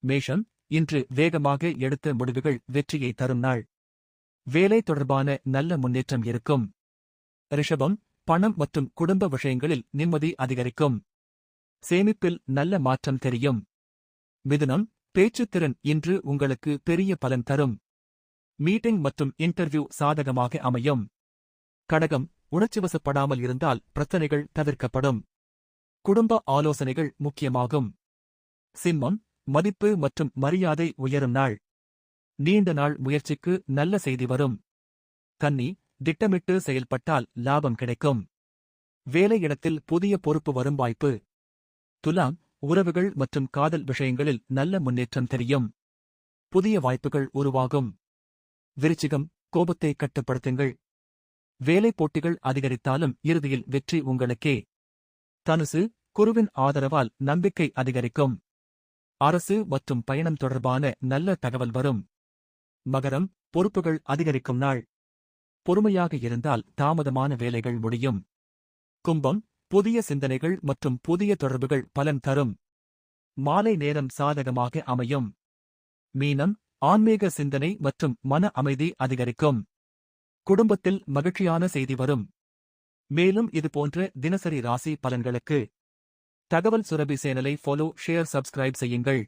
மேஷம், இன்று வேகமாக எடுத்த முடிவுகள் வெற்றியை தரும் நாள். வேலை தொடர்பான நல்ல முன்னேற்றம் இருக்கும். ரிஷபம், பணம் மற்றும் குடும்ப விஷயங்களில் நிம்மதி அதிகரிக்கும். சேமிப்பில் நல்ல மாற்றம் தெரியும். மிதுனம், பேச்சுத்திறன் இன்று உங்களுக்கு பெரிய பலன் தரும். மீட்டிங் மற்றும் இன்டர்வியூ சாதகமாக அமையும். கடகம், உணர்ச்சிவசப்படாமல் இருந்தால் பிரச்சனைகள் தவிர்க்கப்படும். குடும்ப ஆலோசனைகள் முக்கியமாகும். சிம்மம், மதிப்பு மற்றும் மரியாதை உயரும் நாள். நீண்ட நாள் முயற்சிக்கு நல்ல செய்தி வரும். கன்னி, திட்டமிட்டு செயல்பட்டால் லாபம் கிடைக்கும். வேலையிடத்தில் புதிய பொறுப்பு வரும் வாய்ப்பு. துலாம், உறவுகள் மற்றும் காதல் விஷயங்களில் நல்ல முன்னேற்றம் தெரியும். புதிய வாய்ப்புகள் உருவாகும். விருச்சிகம், கோபத்தை கட்டுப்படுத்துங்கள். வேலை போட்டிகள் அதிகரித்தாலும் இறுதியில் வெற்றி உங்களுக்கே. தனுசு, குருவின் ஆதரவால் நம்பிக்கை அதிகரிக்கும். அரசு மற்றும் பயணம் தொடர்பான நல்ல தகவல் வரும். மகரம், பொறுப்புகள் அதிகரிக்கும் நாள். பொறுமையாக இருந்தால் தாமதமான வேலைகள் முடியும். கும்பம், புதிய சிந்தனைகள் மற்றும் புதிய தொடர்புகள் பலன் தரும். மாலை நேரம் சாதகமாக அமையும். மீனம், ஆன்மீக சிந்தனை மற்றும் மன அமைதி அதிகரிக்கும். குடும்பத்தில் மகிழ்ச்சியான செய்தி வரும். மேலும் இதுபோன்ற தினசரி ராசி பலன்களுக்கு தகவல் சுரபி சேனலை ஃபாலோ, ஷேர், சப்ஸ்கிரைப் செய்யுங்கள்.